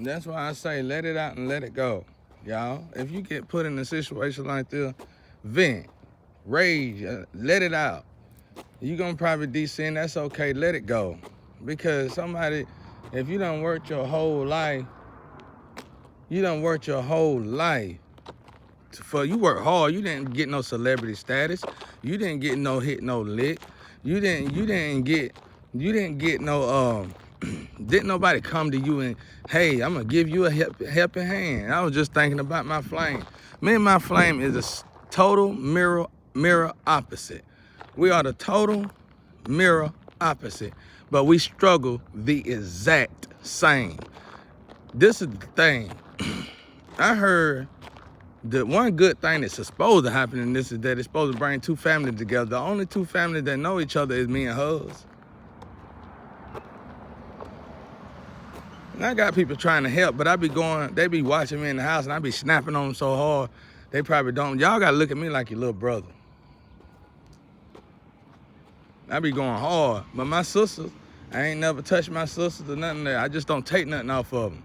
That's why I say let it out and let it go, y'all. If you get put in a situation like this, vent, rage, let it out. You gonna probably descend, that's okay, let it go. Because somebody, if you done worked your whole life, you work hard, you didn't get no celebrity status, you didn't get no hit, no lick, you didn't get no didn't nobody come to you and, hey, I'm gonna give you a helping hand. I was just thinking about my flame. Me and my flame is a total mirror opposite. We are the total mirror opposite, but we struggle the exact same. This is the thing. I heard the one good thing that's supposed to happen in this is that it's supposed to bring two families together. The only two families that know each other is me and hers. And I got people trying to help, but they be watching me in the house and I be snapping on them so hard, they probably don't. Y'all gotta look at me like your little brother. I be going hard, but my sisters, I ain't never touched my sisters or nothing there. I just don't take nothing off of them.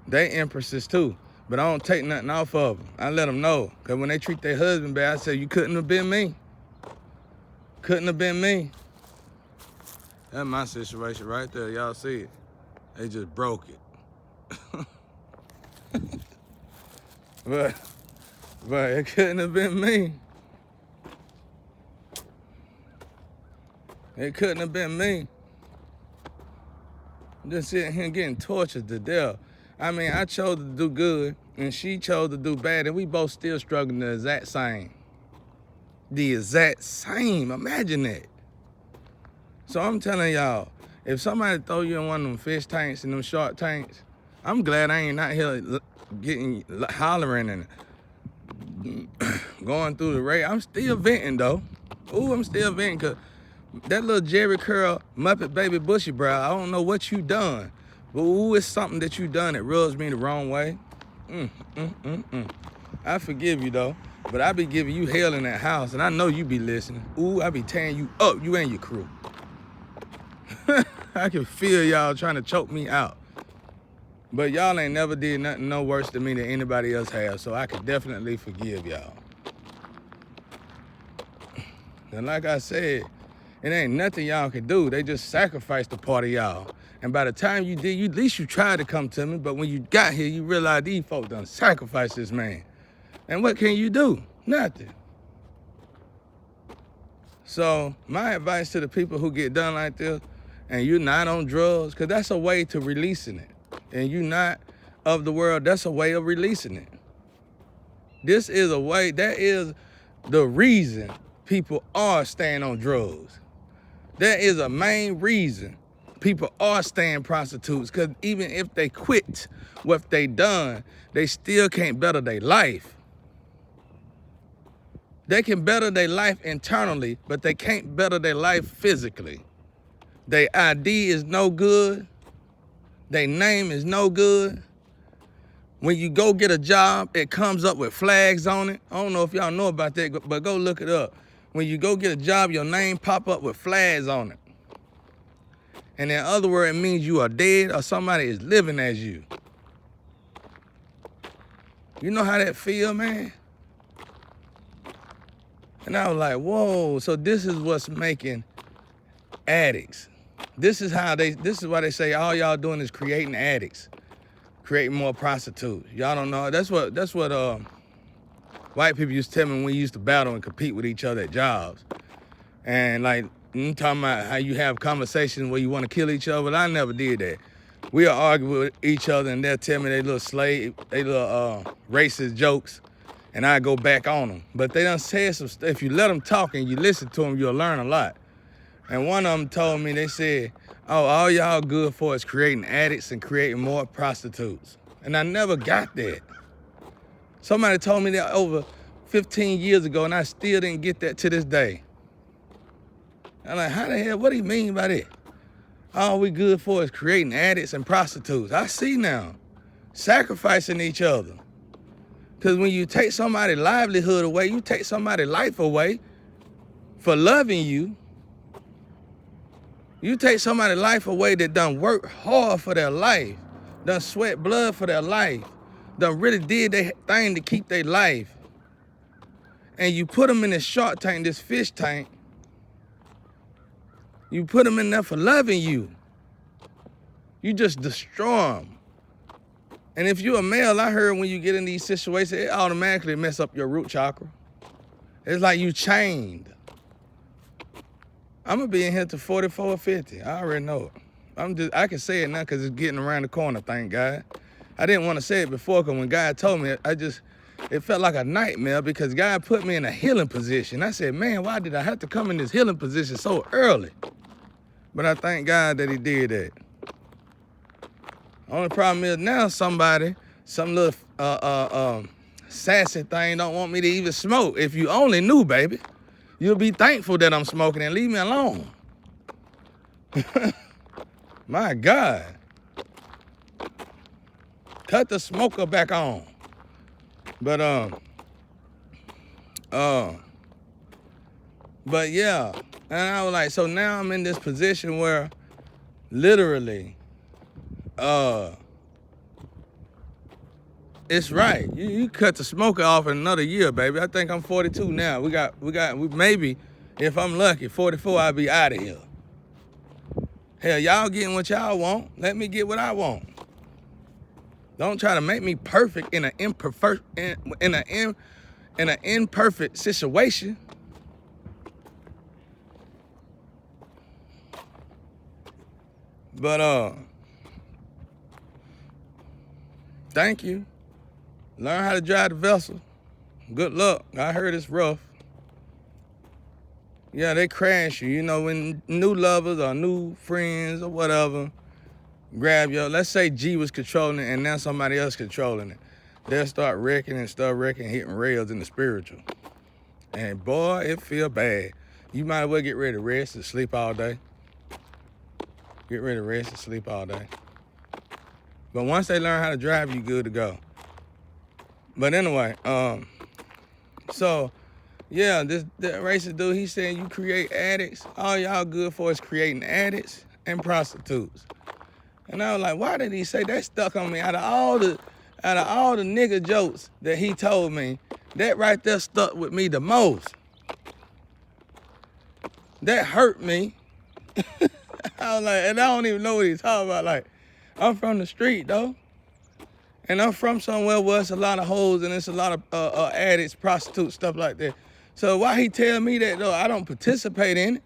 They empresses too, but I don't take nothing off of them. I let them know, because when they treat their husband bad, I say, you couldn't have been me. Couldn't have been me. That's my situation right there, y'all see it. They just broke it. but it couldn't have been me. It couldn't have been me. Just sitting here getting tortured to death. I mean, I chose to do good, and she chose to do bad, and we both still struggling the exact same. The exact same. Imagine that. So I'm telling y'all, if somebody throw you in one of them fish tanks and them shark tanks, I'm glad I ain't out here hollering and going through the race. I'm still venting though. Ooh, I'm still venting because that little Jerry Curl Muppet Baby Bushy Brow, I don't know what you done, but ooh, it's something that you done that rubs me the wrong way. I forgive you though, but I be giving you hell in that house, and I know you be listening. Ooh, I be tearing you up, you and your crew. I can feel y'all trying to choke me out. But y'all ain't never did nothing no worse to me than anybody else has, so I can definitely forgive y'all. And like I said, it ain't nothing y'all can do. They just sacrificed a part of y'all. And by the time you did, at least you tried to come to me, but when you got here, you realized these folks done sacrificed this man. And what can you do? Nothing. So my advice to the people who get done like this, and you're not on drugs, because that's a way to releasing it. And you not of the world, that's a way of releasing it. This is a way, that is the reason people are staying on drugs. That is a main reason people are staying prostitutes, because even if they quit what they done, they still can't better their life. They can better their life internally, but they can't better their life physically. Their ID is no good. Their name is no good. When you go get a job, it comes up with flags on it. I don't know if y'all know about that, but go look it up. When you go get a job, your name pop up with flags on it. And in other words, it means you are dead or somebody is living as you. You know how that feel, man? And I was like, whoa, so this is what's making addicts. This is why they say all y'all doing is creating addicts, creating more prostitutes. Y'all don't know. That's what white people used to tell me when we used to battle and compete with each other at jobs. And like, I'm talking about how you have conversations where you want to kill each other. But I never did that. We'll argue with each other and they'll tell me they little racist jokes, and I go back on them. But they done said some stuff. If you let them talk and you listen to them, you'll learn a lot. And one of them told me, they said, oh, all y'all good for is creating addicts and creating more prostitutes. And I never got that. Somebody told me that over 15 years ago, and I still didn't get that to this day. I'm like, how the hell, what do you mean by that? All we good for is creating addicts and prostitutes. I see now, sacrificing each other. Because when you take somebody's livelihood away, you take somebody's life away for loving you. You take somebody's life away that done work hard for their life. done sweat blood for their life, done really did their thing to keep their life, and you put them in this shark tank, this fish tank, you put them in there for loving you. You just destroy them. And if you're a male, I heard when you get in these situations, it automatically mess up your root chakra. It's like you chained. I'm gonna be in here to 44 or 50. I already know it. I can say it now because it's getting around the corner, thank God. I didn't want to say it before because when God told me, it felt like a nightmare because God put me in a healing position. I said, man, why did I have to come in this healing position so early? But I thank God that he did that. Only problem is now some little sassy thing don't want me to even smoke. If you only knew, baby, you'll be thankful that I'm smoking and leave me alone. My God. Cut the smoker back on. But yeah. And I was like, so now I'm in this position where literally, it's right. You cut the smoker off in another year, baby. I think I'm 42 now. We maybe, if I'm lucky, 44, I'll be out of here. Hell, y'all getting what y'all want. Let me get what I want. Don't try to make me perfect in an imperfect situation. But thank you. Learn how to drive the vessel. Good luck. I heard it's rough. Yeah, they crash you. You know, when new lovers or new friends or whatever grab your, let's say G was controlling it and now somebody else controlling it. They'll start wrecking, hitting rails in the spiritual. And boy, it feel bad. You might as well get ready to rest and sleep all day. Get ready to rest and sleep all day. But once they learn how to drive, you good to go. But anyway, so yeah, the racist dude, he said you create addicts. All y'all good for is creating addicts and prostitutes. And I was like, why did he say that? Stuck on me? Out of all the nigga jokes that he told me, that right there stuck with me the most. That hurt me. I was like, and I don't even know what he's talking about. Like, I'm from the street though. And I'm from somewhere where it's a lot of hoes and it's a lot of addicts, prostitutes, stuff like that. So why he tell me that though? I don't participate in it.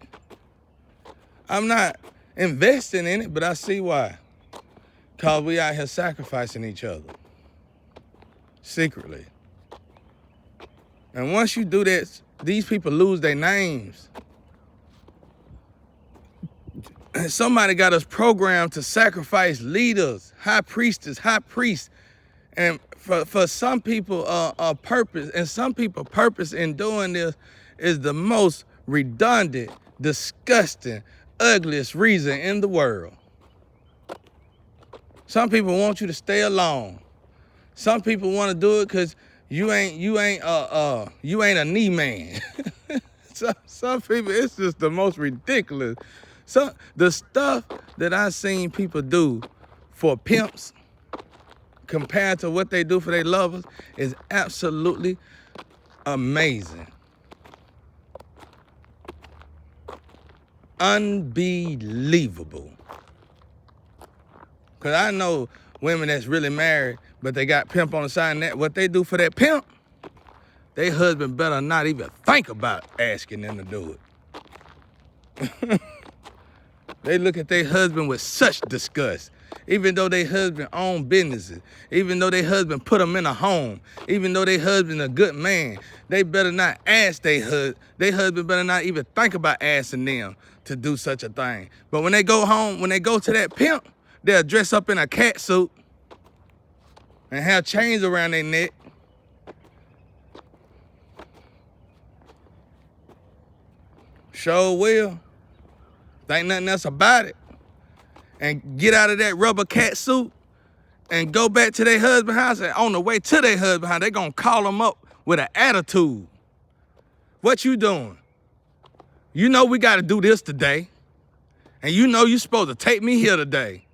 I'm not investing in it, but I see why. Cause we out here sacrificing each other. Secretly. And once you do that, these people lose their names. And somebody got us programmed to sacrifice leaders, high priestess, high priests. And for some people, purpose, and some people purpose in doing this is the most redundant, disgusting, ugliest reason in the world. Some people want you to stay alone. Some people want to do it because you ain't a knee man. Some people, it's just the most ridiculous. The stuff that I've seen people do for pimps compared to what they do for their lovers is absolutely amazing. Unbelievable. Because I know women that's really married, but they got pimp on the side, and that what they do for that pimp, their husband better not even think about asking them to do it. They look at their husband with such disgust. Even though their husband own businesses, even though their husband put them in a home, even though their husband a good man, they better not ask their husband better not even think about asking them to do such a thing. But when they go home, when they go to that pimp, they'll dress up in a cat suit and have chains around their neck. Sure will. Think nothing else about it. And get out of that rubber cat suit and go back to their husband's house. And on the way to their husband's house, they gonna call them up with an attitude. What you doing? You know we gotta do this today. And you know you supposed to take me here today.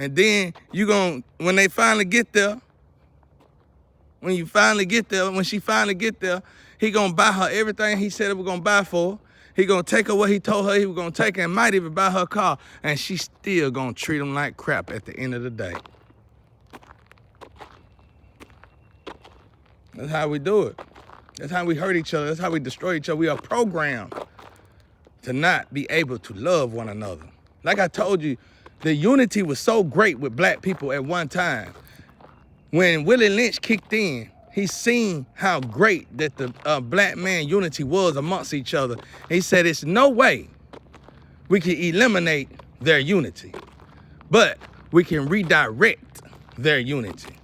And then when they finally get there, when she finally get there, he gonna buy her everything he said he was gonna buy for her. He gonna take her what he told her he was gonna take her and might even buy her a car. And she still gonna treat him like crap at the end of the day. That's how we do it. That's how we hurt each other. That's how we destroy each other. We are programmed to not be able to love one another. Like I told you, the unity was so great with black people at one time. When Willie Lynch kicked in, he seen how great that the black man unity was amongst each other. He said, it's no way we can eliminate their unity, but we can redirect their unity.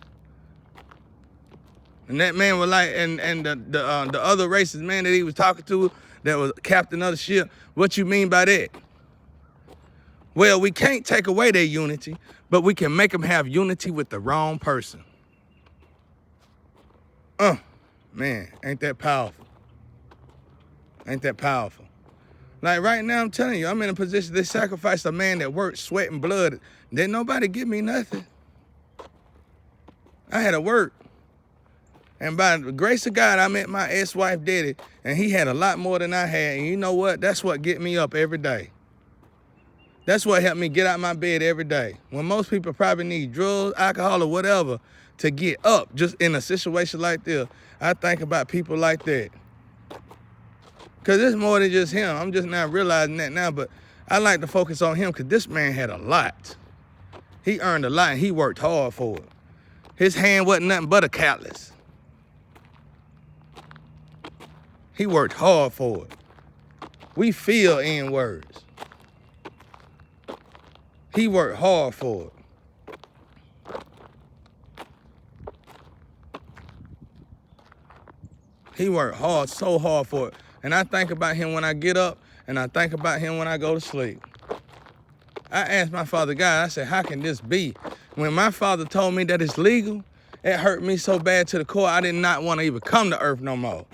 And that man was like, and the other racist man that he was talking to that was captain of the ship, what you mean by that? Well, we can't take away their unity, but we can make them have unity with the wrong person. Man, ain't that powerful? Ain't that powerful? Like right now, I'm telling you, I'm in a position to sacrifice a man that worked, sweat, and blood. Didn't nobody give me nothing. I had to work. And by the grace of God, I met my ex-wife, Daddy, and he had a lot more than I had. And you know what? That's what get me up every day. That's what helped me get out of my bed every day. When most people probably need drugs, alcohol, or whatever to get up just in a situation like this, I think about people like that. Because it's more than just him. I'm just not realizing that now, but I like to focus on him because this man had a lot. He earned a lot and he worked hard for it. His hand wasn't nothing but a callus. He worked hard for it. We feel in words. He worked hard for it. He worked hard, so hard for it. And I think about him when I get up, and I think about him when I go to sleep. I asked my father, God, I said, how can this be? When my father told me that it's legal, it hurt me so bad to the core, I did not want to even come to earth no more.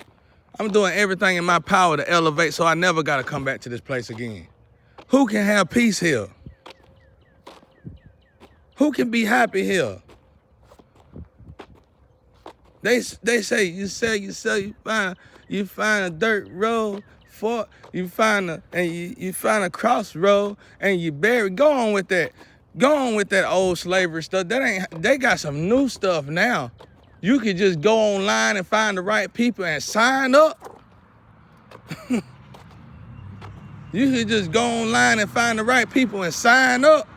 I'm doing everything in my power to elevate so I never got to come back to this place again. Who can have peace here? Who can be happy here? They say you sell, you find a dirt road for you find a crossroad and you bury. Go on with that. Go on with that old slavery stuff. They got some new stuff now. You could just go online and find the right people and sign up. You could just go online and find the right people and sign up.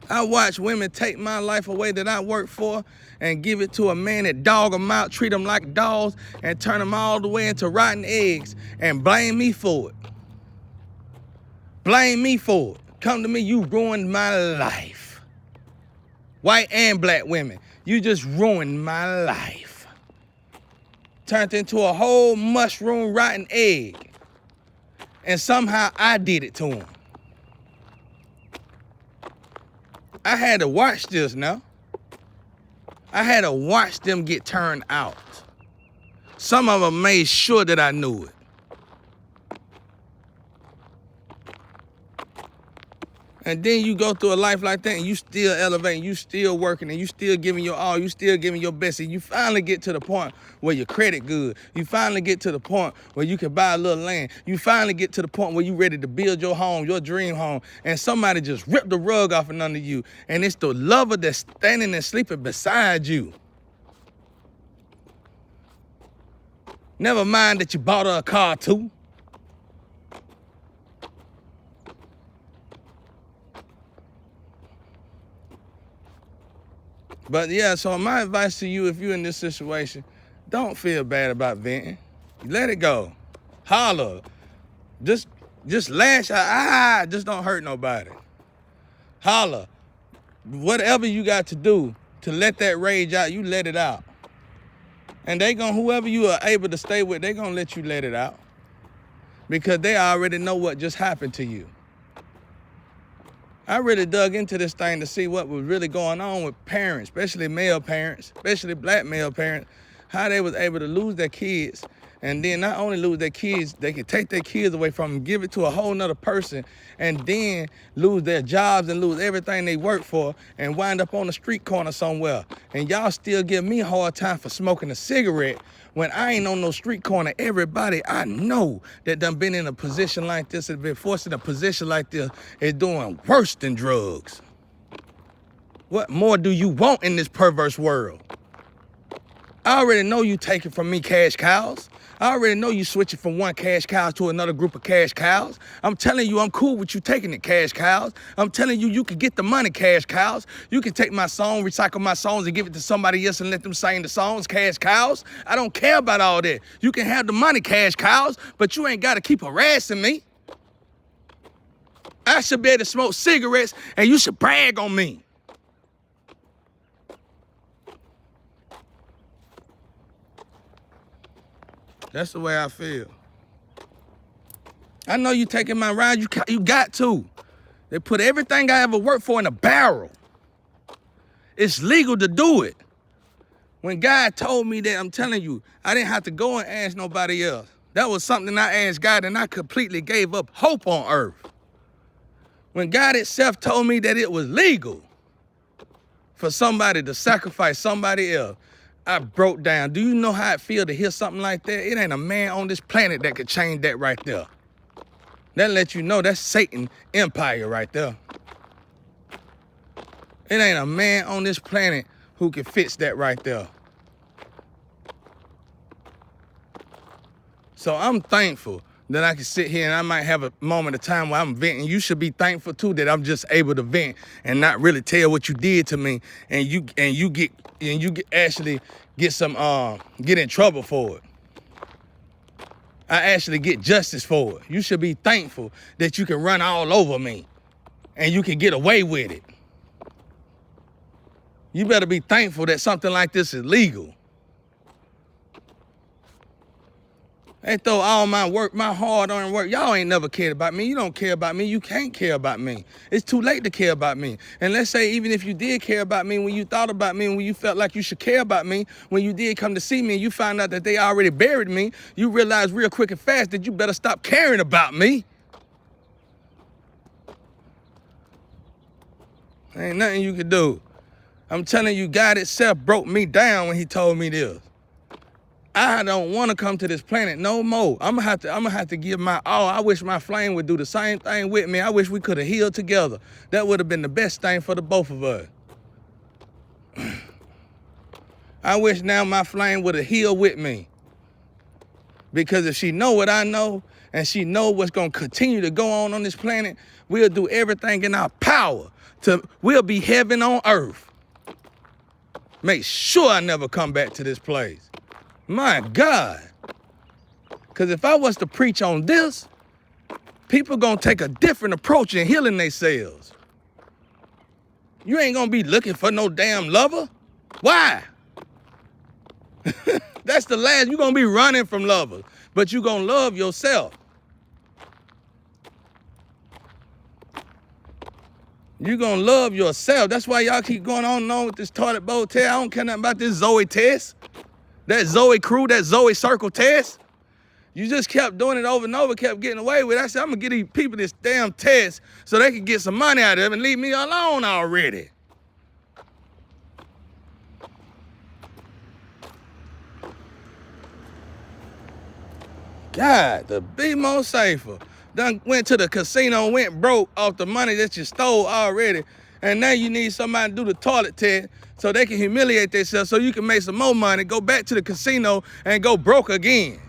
I watch women take my life away that I work for and give it to a man that dog them out, treat them like dogs, and turn them all the way into rotten eggs and blame me for it. Blame me for it. Come to me, you ruined my life. White and black women, you just ruined my life. Turned into a whole mushroom rotten egg. And somehow I did it to them. I had to watch this now. I had to watch them get turned out. Some of them made sure that I knew it. And then you go through a life like that and you still elevating, you still working, and you still giving your all, you still giving your best. And you finally get to the point where your credit good. You finally get to the point where you can buy a little land. You finally get to the point where you ready to build your home, your dream home. And somebody just ripped the rug off and under you. And it's the lover that's standing and sleeping beside you. Never mind that you bought her a car too. But yeah, so my advice to you, if you're in this situation, don't feel bad about venting. Let it go. Holler. Just lash out. Just don't hurt nobody. Holler. Whatever you got to do to let that rage out, you let it out. And whoever you are able to stay with, they're gonna let you let it out. Because they already know what just happened to you. I really dug into this thing to see what was really going on with parents, especially male parents, especially black male parents, how they was able to lose their kids And then not only lose their kids, they can take their kids away from them, give it to a whole nother person, and then lose their jobs and lose everything they work for and wind up on the street corner somewhere. And y'all still give me a hard time for smoking a cigarette when I ain't on no street corner. Everybody I know that done been in a position like this and been forced in a position like this is doing worse than drugs. What more do you want in this perverse world? I already know you taking from me cash cows. I already know you switching from one cash cow to another group of cash cows. I'm telling you I'm cool with you taking it, cash cows. I'm telling you you can get the money, cash cows. You can take my song, recycle my songs, and give it to somebody else and let them sing the songs, cash cows. I don't care about all that. You can have the money, cash cows, but you ain't got to keep harassing me. I should be able to smoke cigarettes, and you should brag on me. That's the way I feel. I know you taking my ride. You got to. They put everything I ever worked for in a barrel. It's legal to do it. When God told me that, I'm telling you, I didn't have to go and ask nobody else. That was something I asked God, and I completely gave up hope on earth. When God itself told me that it was legal for somebody to sacrifice somebody else, I broke down. Do you know how it feels to hear something like that? It ain't a man on this planet that could change that right there. That lets you know that's Satan empire right there. It ain't a man on this planet who can fix that right there. So I'm thankful that I can sit here and I might have a moment of time where I'm venting. You should be thankful too that I'm just able to vent and not really tell what you did to me, and you actually get in trouble for it. I actually get justice for it. You should be thankful that you can run all over me and you can get away with it. You better be thankful that something like this is legal. They throw all my work, my hard-earned work. Y'all ain't never cared about me. You don't care about me. You can't care about me. It's too late to care about me. And let's say even if you did care about me, when you thought about me, when you felt like you should care about me, when you did come to see me and you found out that they already buried me, you realized real quick and fast that you better stop caring about me. Ain't nothing you can do. I'm telling you, God itself broke me down when he told me this. I don't want to come to this planet no more. I'm gonna have to give my all. I wish my flame would do the same thing with me. I wish we could have healed together. That would have been the best thing for the both of us. I wish now my flame would have healed with me. Because if she know what I know, and she know what's gonna continue to go on this planet, we'll do everything in our power we'll be heaven on earth. Make sure I never come back to this place. My God. Because if I was to preach on this, people gonna take a different approach in healing themselves. You ain't gonna be looking for no damn lover. Why? That's the last. You're gonna be running from lovers, but you gonna love yourself. You gonna love yourself. That's why y'all keep going on and on with this toilet bowl test. I don't care nothing about this Zoe test. That Zoe crew, that Zoe circle test. You just kept doing it over and over, kept getting away with it. I said, I'm gonna get these people this damn test so they can get some money out of it and leave me alone already. God, to be more safer. Done went to the casino, went broke off the money that you stole already. And now you need somebody to do the toilet test so they can humiliate themselves so you can make some more money, go back to the casino and go broke again.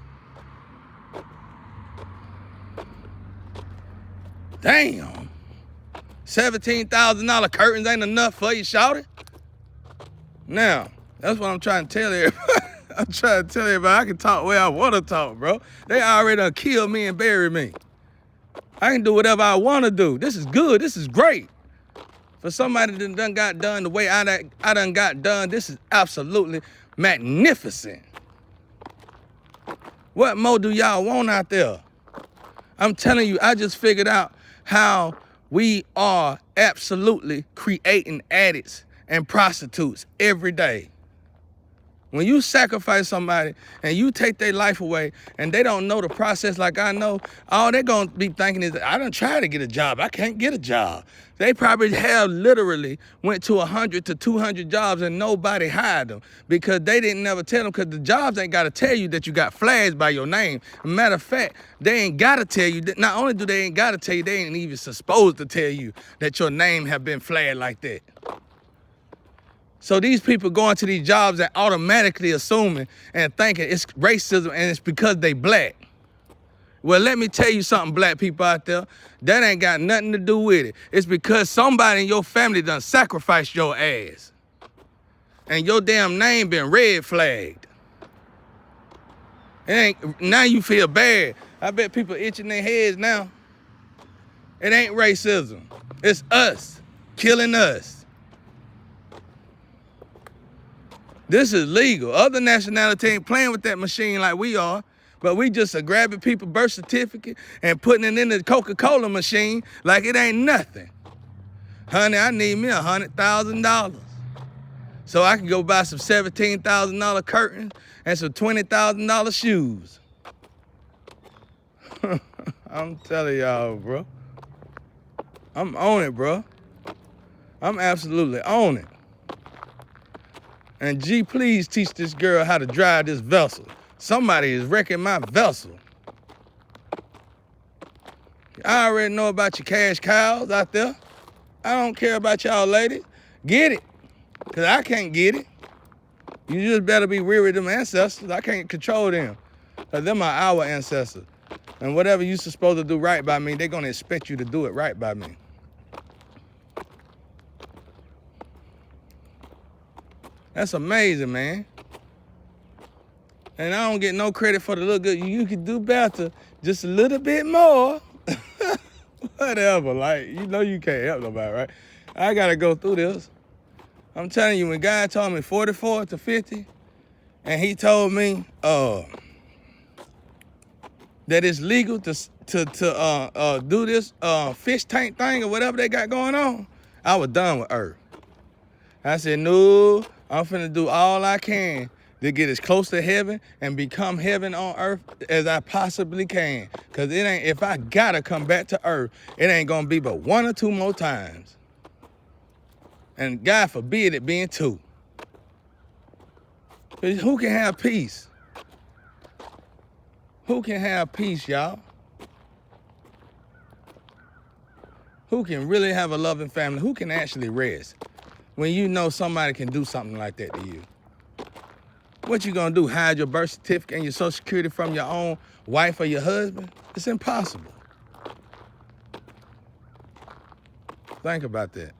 Damn. $17,000 curtains ain't enough for you, shawty? Now, that's what I'm trying to tell everybody. I'm trying to tell everybody I can talk where I want to talk, bro. They already done killed me and buried me. I can do whatever I want to do. This is good. This is great. For somebody that done got done the way I done got done, this is absolutely magnificent. What more do y'all want out there? I'm telling you, I just figured out how we are absolutely creating addicts and prostitutes every day. When you sacrifice somebody and you take their life away and they don't know the process like I know, all they're going to be thinking is, I done tried to get a job. I can't get a job. They probably have literally went to 100 to 200 jobs and nobody hired them because they didn't never tell them, because the jobs ain't got to tell you that you got flags by your name. Matter of fact, they ain't got to tell you that. Not only do they ain't got to tell you, they ain't even supposed to tell you that your name have been flagged like that. So these people going to these jobs and automatically assuming and thinking it's racism and it's because they black. Well, let me tell you something, black people out there. That ain't got nothing to do with it. It's because somebody in your family done sacrificed your ass. And your damn name been red flagged. Now you feel bad. I bet people itching their heads now. It ain't racism. It's us killing us. This is legal. Other nationalities ain't playing with that machine like we are, but we just are grabbing people's birth certificate and putting it in the Coca-Cola machine like it ain't nothing. Honey, I need me $100,000 so I can go buy some $17,000 curtains and some $20,000 shoes. I'm telling y'all, bro. I'm on it, bro. I'm absolutely on it. And G, please teach this girl how to drive this vessel. Somebody is wrecking my vessel. I already know about your cash cows out there. I don't care about y'all ladies. Get it, because I can't get it. You just better be real with them ancestors. I can't control them, because them are our ancestors. And whatever you're supposed to do right by me, they're going to expect you to do it right by me. That's amazing, man. And I don't get no credit for the little good. You could do better, just a little bit more. Whatever, like, you know you can't help nobody, right? I gotta go through this. I'm telling you, when God told me 44 to 50, and he told me that it's legal to do this fish tank thing or whatever they got going on, I was done with Earth. I said, no, I'm finna do all I can to get as close to heaven and become heaven on earth as I possibly can. Cause it ain't, if I gotta come back to earth, it ain't gonna be but 1 or 2 more times. And God forbid it being 2. Cause who can have peace? Who can have peace, y'all? Who can really have a loving family? Who can actually rest when you know somebody can do something like that to you? What you gonna do, hide your birth certificate and your social security from your own wife or your husband? It's impossible. Think about that.